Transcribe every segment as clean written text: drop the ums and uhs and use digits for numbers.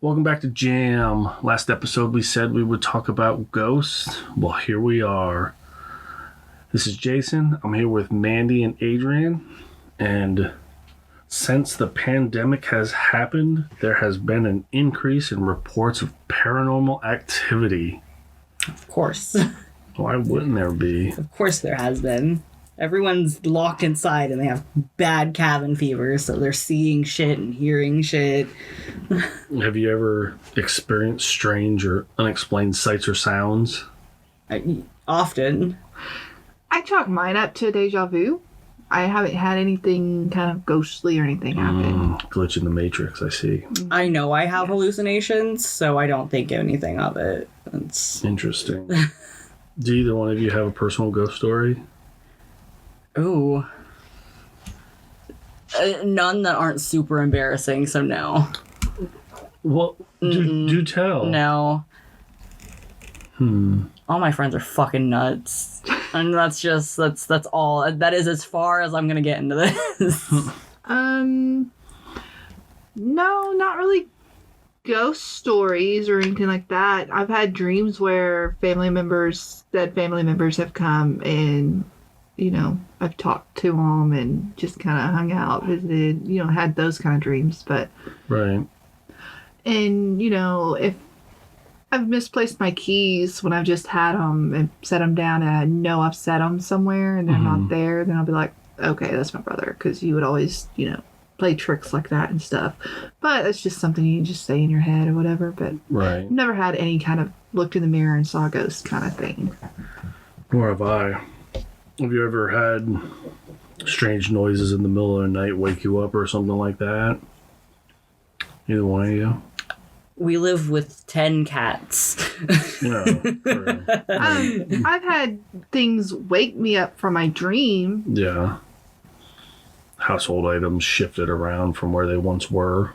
Welcome back to Jam. Last episode we said we would talk about ghosts. Well, here we are. This is Jason. I'm here with Mandy and Adrian. And since the pandemic has happened, there has been an increase in reports of paranormal activity. Of course. Why wouldn't there be? Of course there has been. Everyone's locked inside and they have bad cabin fever, so they're seeing shit and hearing shit. Have you ever experienced strange or unexplained sights or sounds? Often. I chalk mine up to deja vu. I haven't had anything kind of ghostly or anything happen. Glitch in the Matrix, I see. I know I have hallucinations, so I don't think anything of it. It's Interesting. Do either one of you have a personal ghost story? Ooh. None that aren't super embarrassing, so no. Well, do tell. No. All my friends are fucking nuts. And that's all. That is as far as I'm gonna get into this. No, not really ghost stories or anything like that. I've had dreams where dead family members have come and, I've talked to them and just kind of hung out, visited, had those kind of dreams. But, Right. and, if I've misplaced my keys when I've just had them and set them down and I know I've set them somewhere and they're not there, then I'll be like, okay, that's my brother, because you would always, play tricks like that and stuff. But it's just something you can just say in your head or whatever. But Right. I've never had any kind of looked in the mirror and saw a ghost kind of thing. Nor have I. Have you ever had strange noises in the middle of the night wake you up or something like that? Either one of you? We live with 10 cats. No. I've had things wake me up from my dream. Yeah. Household items shifted around from where they once were.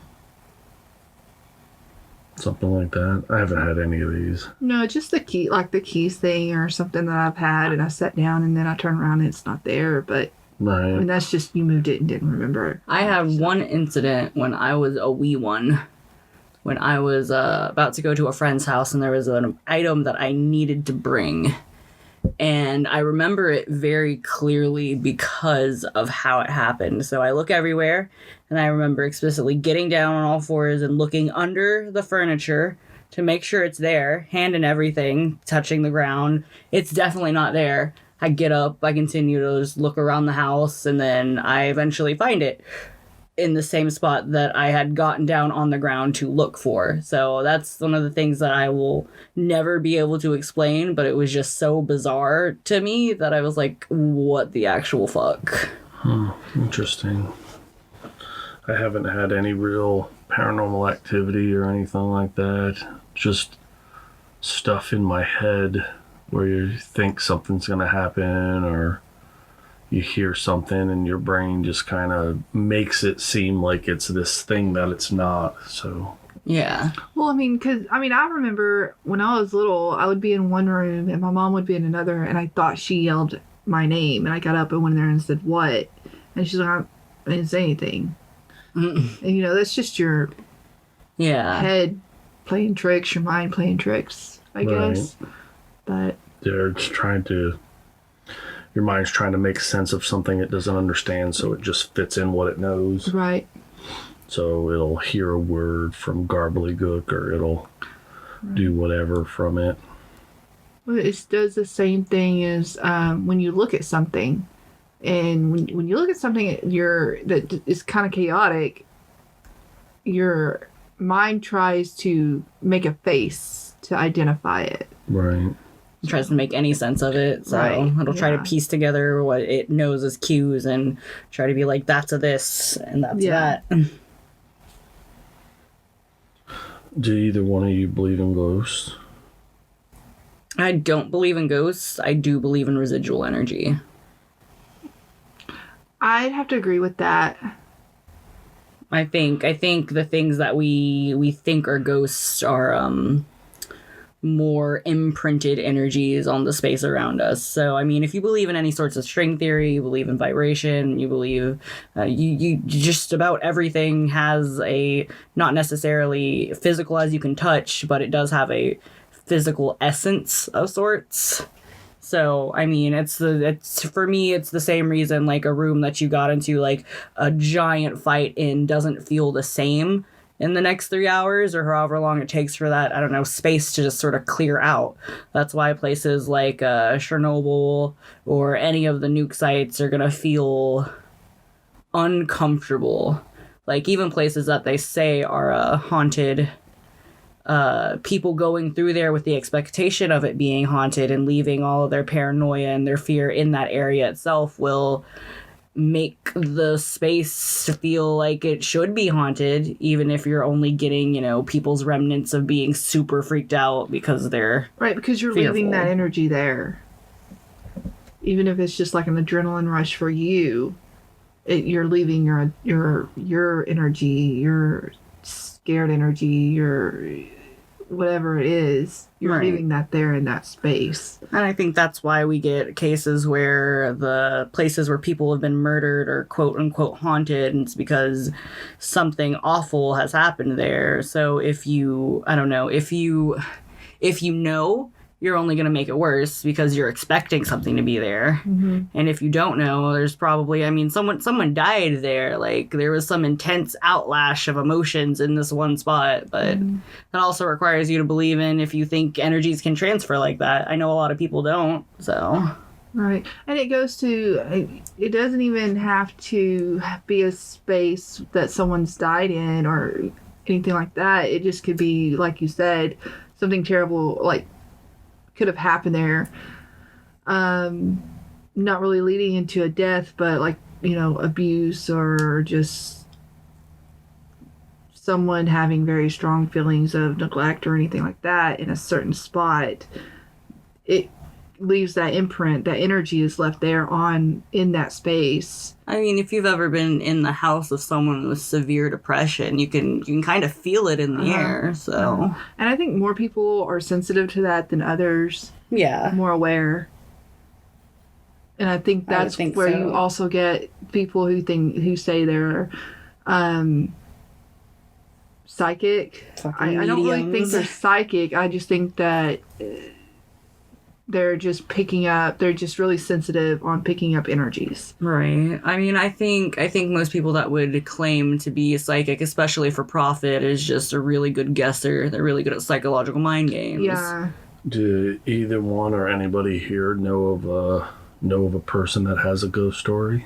Something like that. I haven't had any of these. No, just the key, like the keys thing or something that I've had, and I sat down and then I turn around and it's not there. But Right. that's just you moved it and didn't remember it. I had one incident when I was a wee one. When I was about to go to a friend's house and there was an item that I needed to bring. And I remember it very clearly because of how it happened. So I look everywhere, and I remember explicitly getting down on all fours and looking under the furniture to make sure it's there, hand and everything, touching the ground. It's definitely not there. I get up, I continue to just look around the house, and then I eventually find it in the same spot that I had gotten down on the ground to look for. So that's one of the things that I will never be able to explain, but it was just so bizarre to me that I was like, what the actual fuck? Interesting. I haven't had any real paranormal activity or anything like that. Just stuff in my head where you think something's going to happen, or you hear something and your brain just kind of makes it seem like it's this thing that it's not. So Yeah. Well, I remember when I was little, I would be in one room and my mom would be in another, and I thought she yelled my name, and I got up and went in there and said, "What?" And she's like, "I didn't say anything." And that's just your Yeah. head playing tricks, your mind playing tricks, I guess. But they're just your mind's trying to make sense of something it doesn't understand, so it just fits in what it knows. right. So it'll hear a word from Garbly-Gook, or it'll do whatever from it. Well, it does the same thing as when you look at something, and when you look at something that is kind of chaotic, your mind tries to make a face to identify it. Right. Tries to make any sense of it. So Right, it'll try to yeah. piece together what it knows as cues and try to be like, that's a this and that's Yeah. that. Do either one of you believe in ghosts? I don't believe in ghosts. I do believe in residual energy. I'd have to agree with that. I think the things that we think are ghosts are more imprinted energies on the space around us. So, I mean, if you believe in any sorts of string theory, you believe in vibration, you believe you just about everything has a not necessarily physical as you can touch, but it does have a physical essence of sorts. So, I mean, it's for me, it's the same reason like a room that you got into like a giant fight in doesn't feel the same in the next 3 hours or however long it takes for that, I don't know, space to just sort of clear out. That's why places like Chernobyl or any of the nuke sites are going to feel uncomfortable. Like even places that they say are haunted, people going through there with the expectation of it being haunted and leaving all of their paranoia and their fear in that area itself will make the space feel like it should be haunted, even if you're only getting, you know, people's remnants of being super freaked out because they're Right, because you're fearful. leaving that energy there. Even if it's just like an adrenaline rush for you, you're leaving your energy, your scared energy, your whatever it is, you're Right. leaving that there in that space. And I think that's why we get cases where the places where people have been murdered or quote unquote haunted, and it's because something awful has happened there. So if you, I don't know, if you know, you're only going to make it worse because you're expecting something to be there. Mm-hmm. And if you don't know, there's probably, I mean, someone died there. Like there was some intense outlash of emotions in this one spot, but that also requires you to believe in if you think energies can transfer like that. I know a lot of people don't, so. Right. And it goes to, it doesn't even have to be a space that someone's died in or anything like that. It just could be, like you said, something terrible, like, could have happened there. Not really leading into a death, but like, you know, abuse or just someone having very strong feelings of neglect or anything like that in a certain spot. It leaves that imprint, that energy is left there in that space. I mean, if you've ever been in the house of someone with severe depression, you can kind of feel it in the air. So And I think more people are sensitive to that than others, yeah, more aware. And I think I would that's think where so. you also get people who say they're psychic. Fucking I don't really think mediums. they're psychic. I just think that they're just they're just really sensitive on picking up energies. Right. I mean, I think most people that would claim to be psychic, especially for profit, is just a really good guesser. They're really good at psychological mind games. Yeah. Do either one or anybody here know of a person that has a ghost story?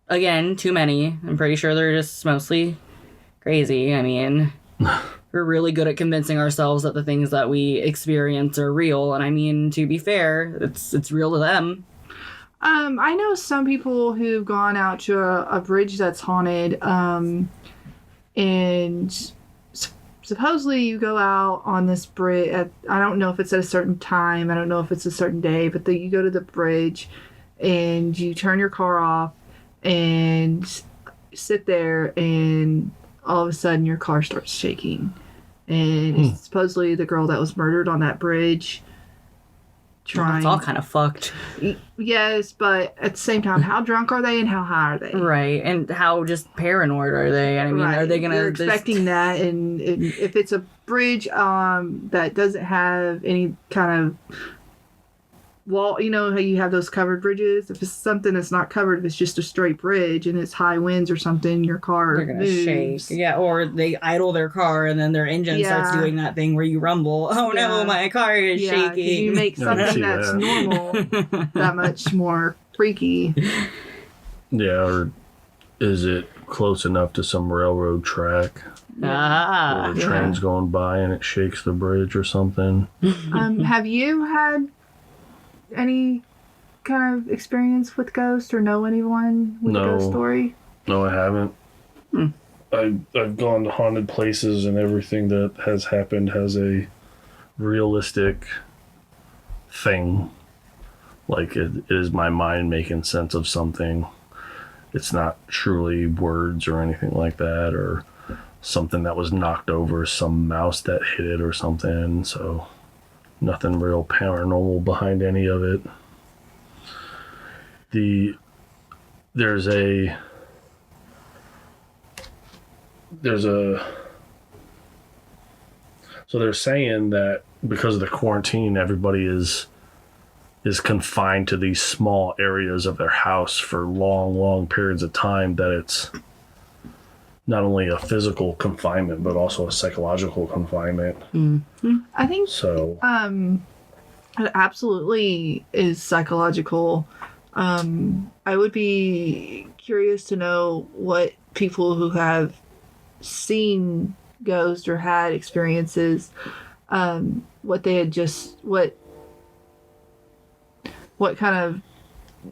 Again, too many. I'm pretty sure they're just mostly crazy. I mean, we're really good at convincing ourselves that the things that we experience are real. And I mean, to be fair, it's real to them. I know some people who've gone out to a bridge that's haunted, and supposedly you go out on this bridge. I don't know if it's at a certain time. I don't know if it's a certain day, but you go to the bridge and you turn your car off and sit there, and all of a sudden your car starts shaking. And it's supposedly the girl that was murdered on that bridge. It's all kind of fucked. Yes, but at the same time, how drunk are they and how high are they? Right. And how just paranoid are they? I mean, are they going You're to... expecting that, and if it's a bridge that doesn't have any kind of wall, you know how you have those covered bridges? If it's something that's not covered, if it's just a straight bridge and it's high winds or something, your car They're gonna moves. shake. Yeah, or they idle their car and then their engine starts Yeah. doing that thing where you rumble. Oh no, Yeah. my car is Yeah, 'cause shaking. you make Yeah, I can something see that's that. normal that much more freaky. Yeah, or is it close enough to some railroad track Ah. where the Yeah. train's going by and it shakes the bridge or something? Have you had any kind of experience with ghosts or know anyone with a ghost No. story? No, I haven't. I've gone to haunted places, and everything that has happened has a realistic thing. Like it is my mind making sense of something. It's not truly words or anything like that, or something that was knocked over, some mouse that hit it or something. So nothing real paranormal behind any of it. There's a so they're saying that because of the quarantine, everybody is confined to these small areas of their house for long periods of time, that it's not only a physical confinement but also a psychological confinement. I think So it absolutely is psychological. I would be curious to know what people who have seen ghosts or had experiences, what they had what kind of,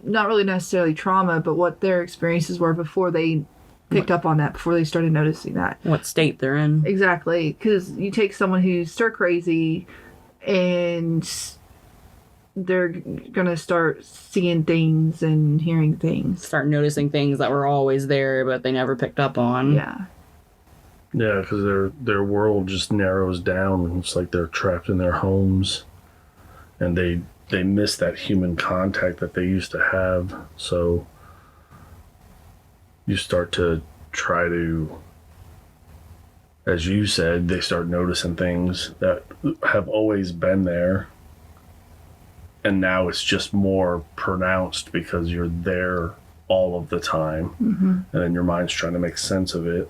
not really necessarily trauma, but what their experiences were before they picked up on that, before they started noticing that. What state they're in. Exactly, because you take someone who's stir crazy and they're gonna start seeing things and hearing things. Start noticing things that were always there, but they never picked up on. Yeah. yeah, because their world just narrows down. It's like they're trapped in their homes, and they miss that human contact that they used to have. So you start to try to, as you said, they start noticing things that have always been there, and now it's just more pronounced because you're there all of the time. And then your mind's trying to make sense of it.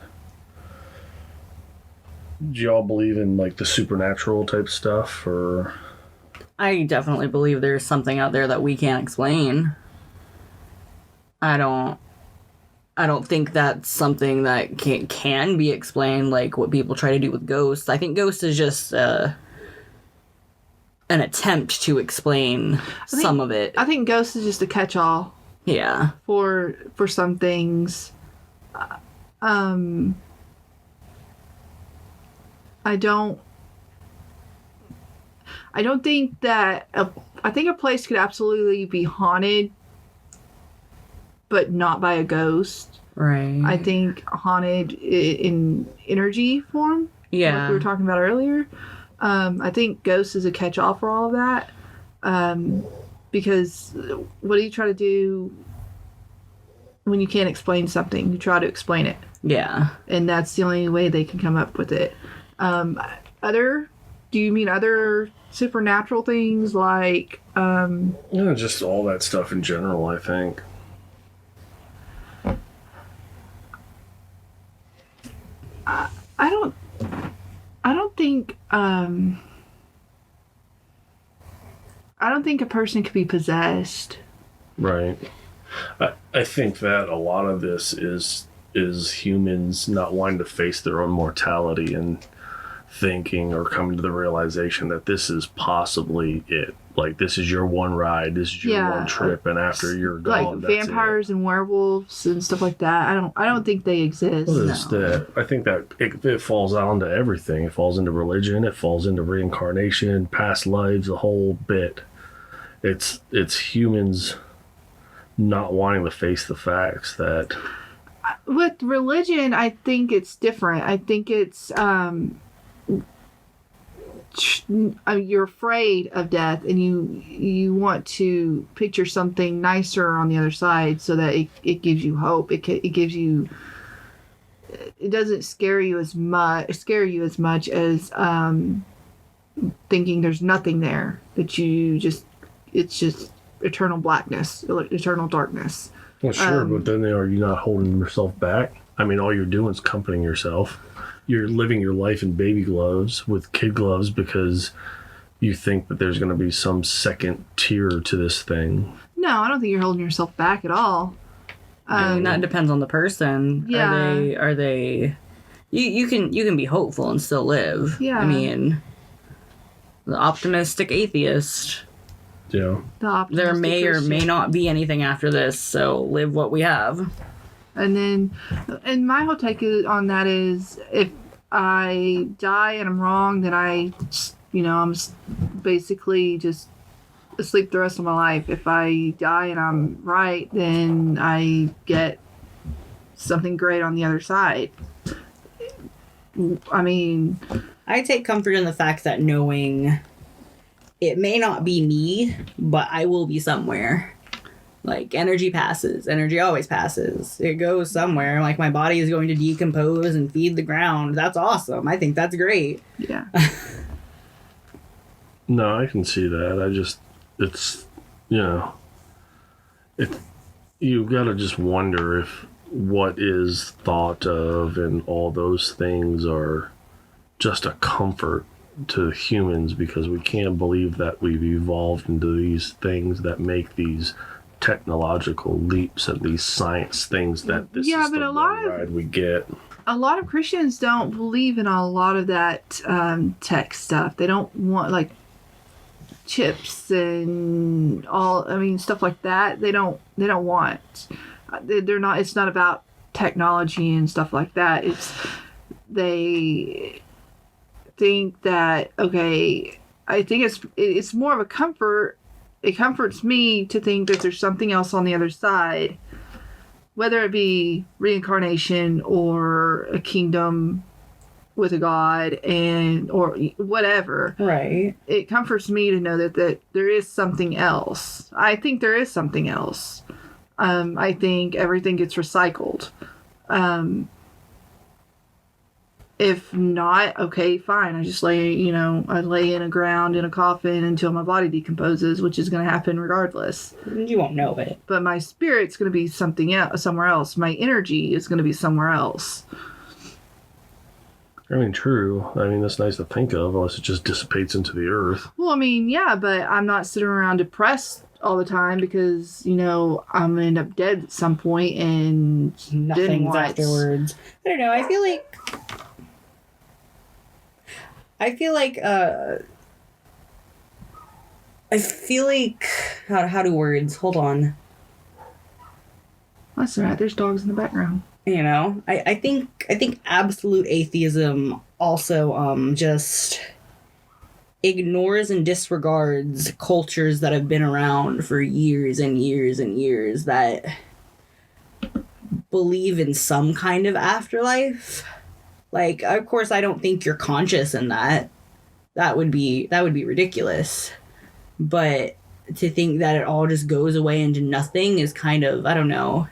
Do y'all believe in like the supernatural type stuff, or? I definitely believe there's something out there that we can't explain. I don't think that's something that can be explained, like what people try to do with ghosts. I think ghosts is just an attempt to explain some of it. I think ghost is just a catch-all Yeah. for some things. I don't think that I think a place could absolutely be haunted, but not by a ghost. Right. I think haunted in energy form, like Yeah. we were talking about earlier. I think ghost is a catch-all for all of that, because what do you try to do when you can't explain something? You try to explain it, Yeah. and that's the only way they can come up with it. Do you mean other supernatural things like Yeah, just all that stuff in general, I think. I don't think a person could be possessed. Right. I think that a lot of this is humans not wanting to face their own mortality and thinking or coming to the realization that this is possibly it. Like, this is your one ride, this is your one trip, and after you're gone, Like that's vampires and werewolves and stuff like that. I don't think they exist. Well, I think that it falls onto everything. It falls into religion. It falls into reincarnation, past lives, the whole bit. It's humans not wanting to face the facts that. With religion, I think it's different. I think it's you're afraid of death, and you want to picture something nicer on the other side, so that it gives you hope. It gives you. It doesn't scare you as much as thinking there's nothing there, that it's just eternal blackness, eternal darkness. Well, sure, but then are you not holding yourself back? I mean, all you're doing is comforting yourself. You're living your life in baby gloves with kid gloves because you think that there's going to be some second tier to this thing. No, I don't think you're holding yourself back at all. I mean, that depends on the person. Yeah. Are they you can be hopeful and still live. Yeah. I mean, the optimistic atheist. Yeah. There may or may not be anything after this, so live what we have. And my whole take on that is, if I die and I'm wrong, then I'm basically just asleep the rest of my life. If I die and I'm right, then I get something great on the other side. I mean, I take comfort in the fact that knowing it may not be me, but I will be somewhere. Like, energy passes. Energy always passes. It goes somewhere. Like, my body is going to decompose and feed the ground. That's awesome. I think that's great. yeah. No, I can see that. It's, you gotta just wonder if what is thought of and all those things are just a comfort to humans, because we can't believe that we've evolved into these things that make these technological leaps and these science things that this Yeah, is but the a lot of- ride we get. A lot of Christians don't believe in a lot of that tech stuff. They don't want like chips and stuff like that. They don't want. They're not. It's not about technology and stuff like that. They think that, okay, I think it's more of a comfort. It comforts me to think that there's something else on the other side, whether it be reincarnation or a kingdom with a god or whatever. Right. It comforts me to know that there is something else. I think there is something else. I think everything gets recycled. If not, okay, fine. I just lay in a ground in a coffin until my body decomposes, which is going to happen regardless. You won't know it. But my spirit's going to be something else, somewhere else. My energy is going to be somewhere else. I mean, true. I mean, that's nice to think of, unless it just dissipates into the earth. Well, I mean, yeah, but I'm not sitting around depressed all the time because, I'm going to end up dead at some point and then Nothing's what? afterwards. I don't know. I feel like how do words, hold on. That's all right. There's dogs in the background. I think absolute atheism also just ignores and disregards cultures that have been around for years and years and years that believe in some kind of afterlife. Like, of course, I don't think you're conscious in that. That would be ridiculous. But to think that it all just goes away into nothing is kind of, I don't know,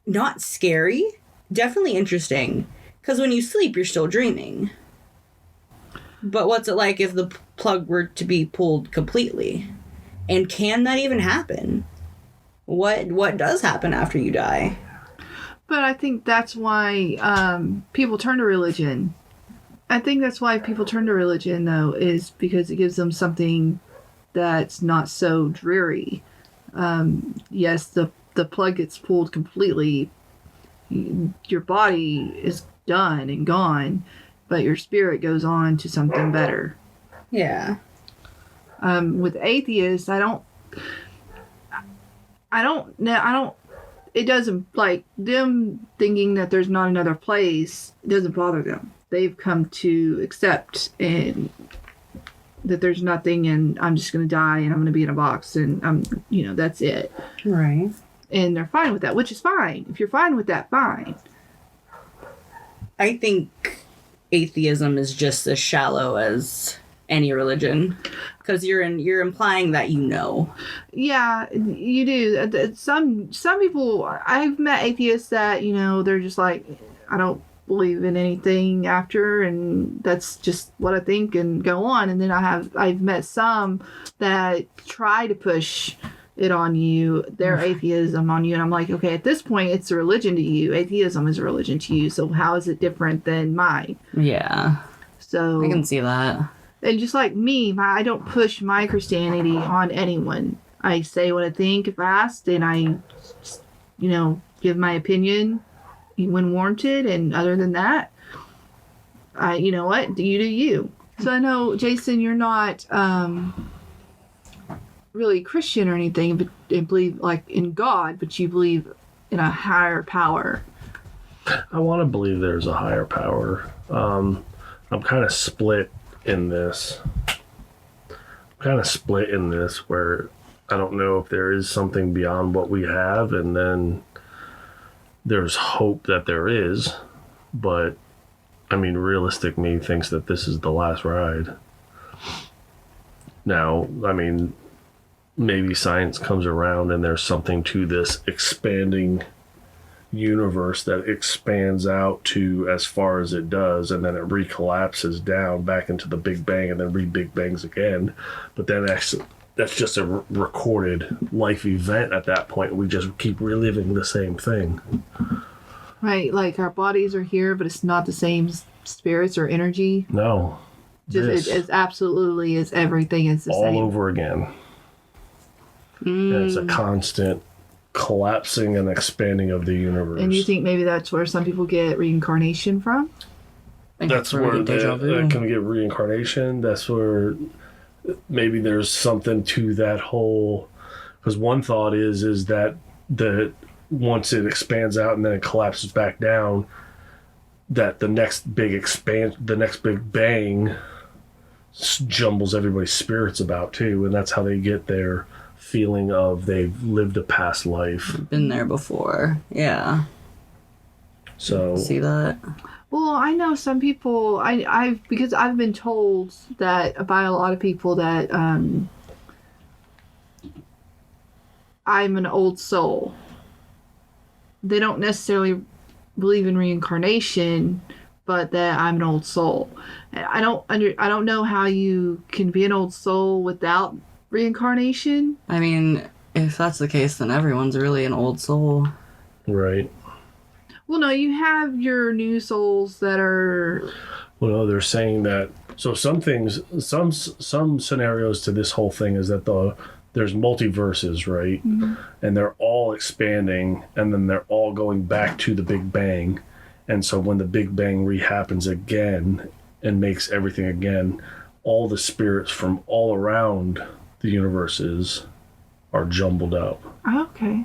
not scary. Definitely interesting. Because when you sleep, you're still dreaming. But what's it like if the plug were to be pulled completely? And can that even happen? What does happen after you die? But I think that's why people turn to religion. I think that's why people turn to religion, though, is because it gives them something that's not so dreary. Yes, the plug gets pulled completely. Your body is done and gone, but your spirit goes on to something better. Yeah. With atheists, I don't know. It doesn't, like, them thinking that there's not another place, it doesn't bother them. They've come to accept and that there's nothing, and I'm just going to die and I'm going to be in a box and that's it. Right. And they're fine with that, which is fine. If you're fine with that, fine. I think atheism is just as shallow as any religion, because you're implying that you know. Yeah, you do. Some people, I've met atheists that, they're just like, I don't believe in anything after, and that's just what I think, and go on. And then I've met some that try to push it on you, their atheism on you, and I'm like, okay, at this point it's a religion to you. Atheism is a religion to you, so how is it different than mine? Yeah. So I can see that. And just like me, I don't push my Christianity on anyone. I say what I think if asked, and I give my opinion when warranted, and other than that, you know what, you do you. So I know, Jason, you're not really Christian or anything, but you believe like in God, but you believe in a higher power. I want to believe there's a higher power. I'm kind of split in this. Where I don't know if there is something beyond what we have, and then there's hope that there is, but I mean, realistic me thinks that this is the last ride. Now, I mean, maybe science comes around and there's something to this expanding universe that expands out to as far as it does, and then it recollapses down back into the Big Bang and then re-Big Bangs again. But then that's just a recorded life event at that point. We just keep reliving the same thing. Right, like our bodies are here, but it's not the same spirits or energy. No. Just it's absolutely is everything is the all same. over again. And it's a constant collapsing and expanding of the universe. And you think maybe that's where some people get reincarnation from? That's where that can get reincarnation. That's where maybe there's something to that whole. Because one thought is that once it expands out and then it collapses back down, that the next big bang jumbles everybody's spirits about too, and that's how they get their feeling of they've lived a past life. Been there before. Yeah. So See that? Well, I know some people. Because I've been told that by a lot of people that I'm an old soul. They don't necessarily believe in reincarnation, but that I'm an old soul. I don't know how you can be an old soul without reincarnation. I mean, if that's the case, then everyone's really an old soul. right. Well, no, you have your new souls that are. Well, no, they're saying that. So some things, some scenarios to this whole thing is that there's multiverses, right? Mm-hmm. And they're all expanding, and then they're all going back to the Big Bang. And so when the Big Bang rehappens again and makes everything again, all the spirits from all around the universes are jumbled up. Okay.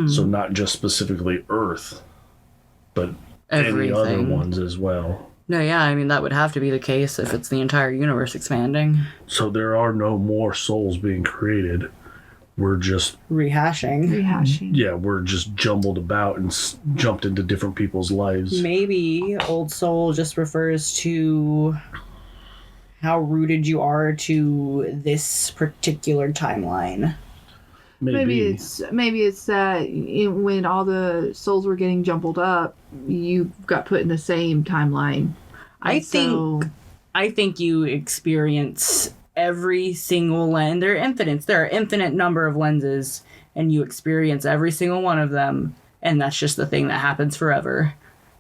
So not just specifically Earth, but any other Everything. ones as well. No, yeah, I mean, that would have to be the case if it's the entire universe expanding. So there are no more souls being created. We're just, Rehashing. Rehashing. yeah, we're just jumbled about and jumped into different people's lives. Maybe old soul just refers to how rooted you are to this particular timeline. Maybe it's that when all the souls were getting jumbled up, you got put in the same timeline. I think you experience every single lens. There are infinite number of lenses, and you experience every single one of them, and that's just the thing that happens forever.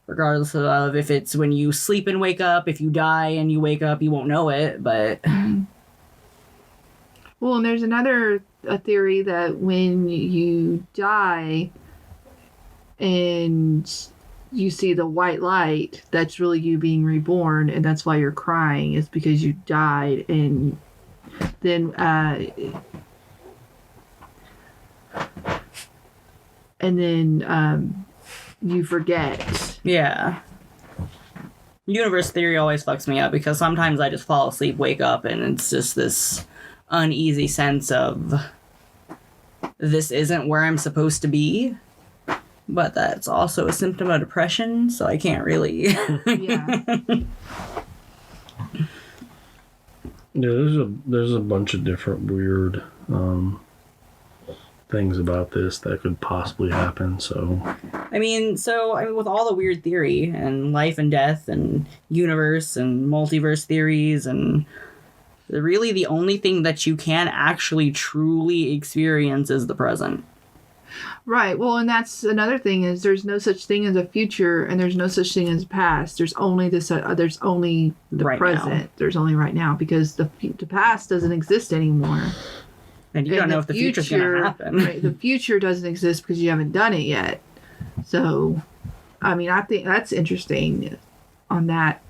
Regardless of if it's when you sleep and wake up, if you die and you wake up, you won't know it, but... Well, and there's a theory that when you die and you see the white light, that's really you being reborn, and that's why you're crying. It's because you died, and then you forget. Yeah. Universe theory always fucks me up because sometimes I just fall asleep, wake up, and it's just this uneasy sense of this isn't where I'm supposed to be. But that's also a symptom of depression, so I can't really. Yeah. Yeah, there's a bunch of different weird things about this that could possibly happen. So I mean, with all the weird theory and life and death and universe and multiverse theories, and really the only thing that you can actually truly experience is the present. Right. Well, and that's another thing is there's no such thing as a future, and there's no such thing as past. There's only this. There's only the Right present. now. There's only right now because the past doesn't exist anymore. And you don't know if the future's going to happen. Right, the future doesn't exist because you haven't done it yet. So, I mean, I think that's interesting on that.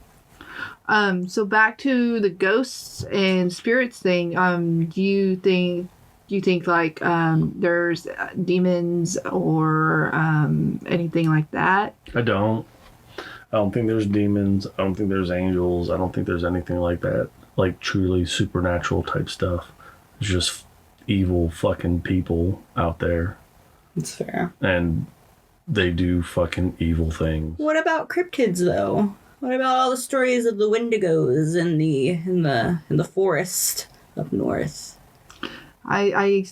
So back to the ghosts and spirits thing. Do you think like there's demons or anything like that? I don't think there's demons. I don't think there's angels. I don't think there's anything like that, like truly supernatural type stuff. It's just evil fucking people out there, It's fair. and they do fucking evil things. What about cryptids, though? What about all the stories of the Wendigos in the forest up north? I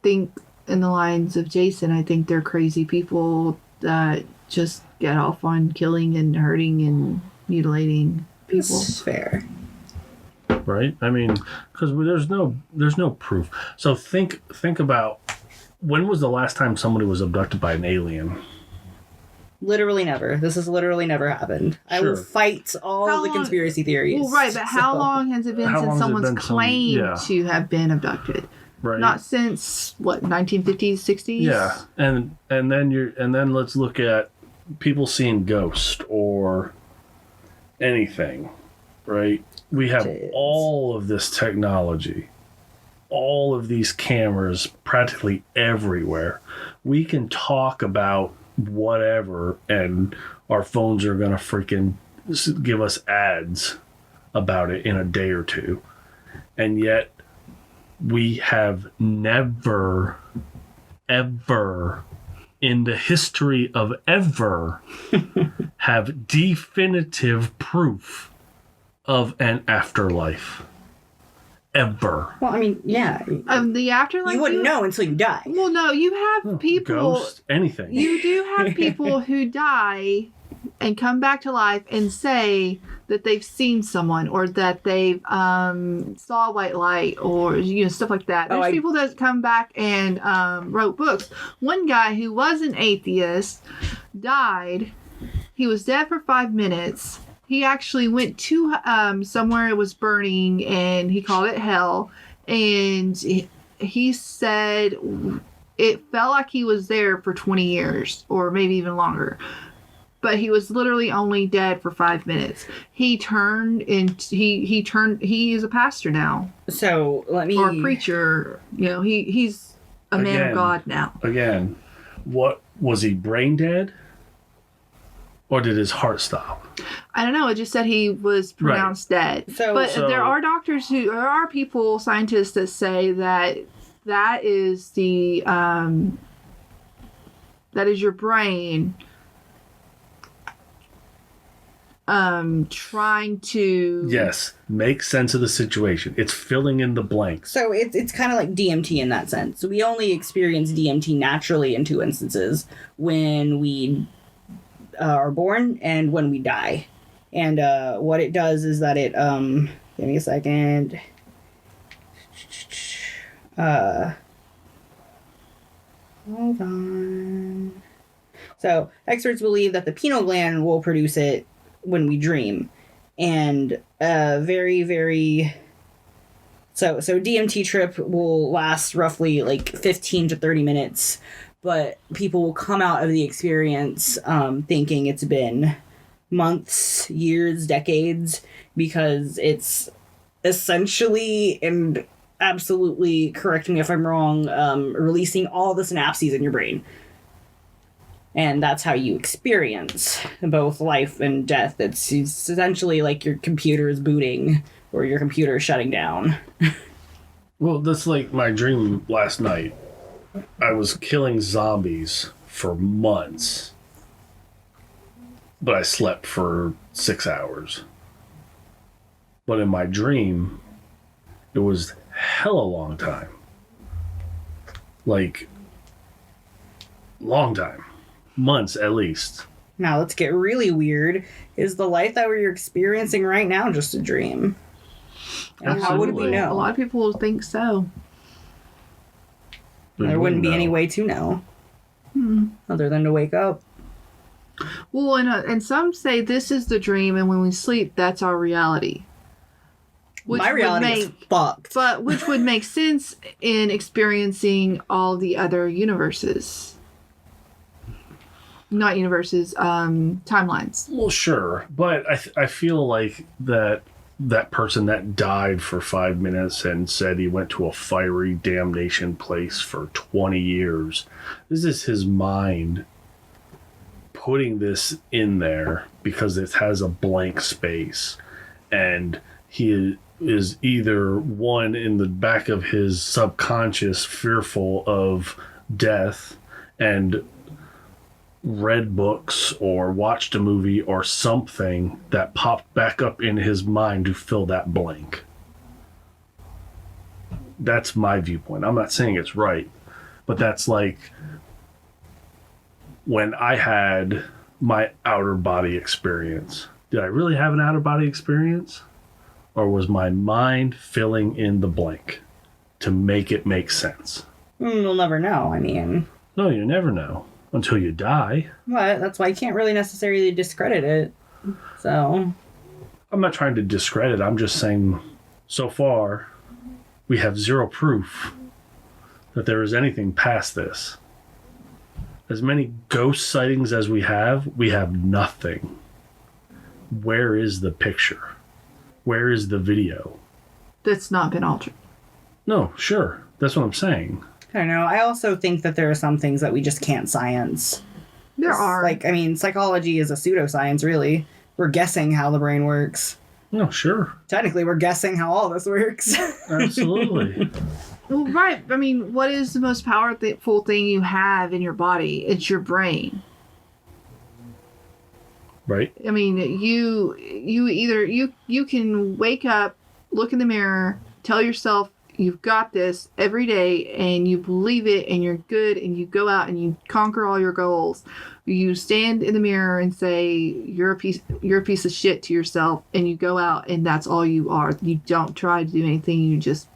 think in the lines of Jason, I think they're crazy people that just get off on killing and hurting and mutilating people. It's fair. Right? I mean, because there's no proof. So think about, when was the last time somebody was abducted by an alien? Literally never. This has literally never happened. I will Sure. fight all How of the long- conspiracy theories. Well, right, but how So- long has it been How long since has it someone's been claimed yeah. to have been abducted? Right. Not since what, 1950s, 60s? Yeah, and then let's look at people seeing ghosts or anything, right? We have Jeez. all of this technology, all of these cameras practically everywhere. We can talk about whatever, and our phones are gonna freaking give us ads about it in a day or two, and yet we have never, ever, in the history of ever, have definitive proof of an afterlife. Ever. Well, I mean, yeah. The afterlife. You wouldn't know until you die. Well, no, you have people. Ghost, anything. You do have people who die and come back to life and say that they've seen someone or that they've saw white light or stuff like that. There's people that come back and wrote books. One guy who was an atheist died. He was dead for 5 minutes. He actually went to somewhere it was burning and he called it hell. And he said it felt like he was there for 20 years or maybe even longer. But he was literally only dead for 5 minutes. He turned into he is a pastor now. So let me. Or a preacher. He's a man Again. of God now. Again, what was he, brain dead? Or did his heart stop? I don't know. It just said he was pronounced dead. But So- there are people, scientists, that say that is the that is your brain trying to Yes, make sense of the situation. It's filling in the blanks. So it's kind of like DMT in that sense. We only experience DMT naturally in two instances: when we are born and when we die. And what it does is that it give me a second. Hold on. So experts believe that the pineal gland will produce it when we dream, and very, very. So DMT trip will last roughly like 15 to 30 minutes, but people will come out of the experience thinking it's been months, years, decades, because it's essentially, and absolutely correct me if I'm wrong, releasing all the synapses in your brain. And that's how you experience both life and death. It's essentially like your computer is booting or your computer is shutting down. Well, that's like my dream last night. I was killing zombies for months, but I slept for 6 hours. But in my dream, it was hella long time. Like, long time. Months at least. Now let's get really weird. Is the life that we're experiencing right now just a dream? And how would we Absolutely. A know? lot of people think so. There wouldn't be any way to know. Other than to wake up. Well, and some say this is the dream, and when we sleep, that's our reality. My reality is fucked. But which would make sense in experiencing all the other universes. Not universes, timelines. Well, sure, but I feel like that person that died for 5 minutes and said he went to a fiery damnation place for 20 years, this is his mind putting this in there because it has a blank space, and he is either one in the back of his subconscious fearful of death and read books or watched a movie or something that popped back up in his mind to fill that blank. That's my viewpoint. I'm not saying it's right, but that's like when I had my outer body experience. Did I really have an outer body experience? Or was my mind filling in the blank to make it make sense? We'll never know. I mean, No, you never know until you die. but that's why you can't really necessarily discredit it. So, I'm not trying to discredit. I'm just saying so far we have zero proof that there is anything past this. As many ghost sightings as we have nothing. Where is the picture? Where is the video? That's not been altered. No, sure. That's what I'm saying. I don't know. I also think that there are some things that we just can't science. There are. Like, I mean, psychology is a pseudoscience, really. We're guessing how the brain works. No, sure. Technically, we're guessing how all this works. Absolutely. Well, right. I mean, what is the most powerful thing you have in your body? It's your brain. Right? I mean, you either you can wake up, look in the mirror, tell yourself you've got this every day, and you believe it, and you're good, and you go out and you conquer all your goals. You stand in the mirror and say you're a piece of shit to yourself, and you go out and that's all you are. You don't try to do anything. You just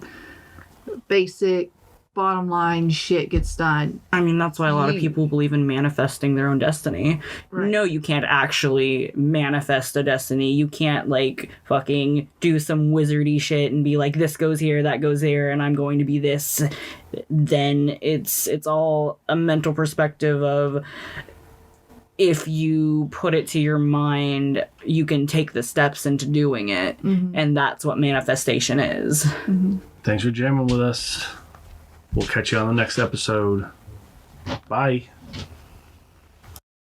basic bottom line shit gets done. I mean, that's why a lot of people believe in manifesting their own destiny. Right. No, you can't actually manifest a destiny. You can't, like, fucking do some wizardy shit and be like, this goes here, that goes there, and I'm going to be this. Then it's all a mental perspective of, if you put it to your mind, you can take the steps into doing it. Mm-hmm. And that's what manifestation is. Mm-hmm. Thanks for jamming with us. We'll catch you on the next episode. Bye.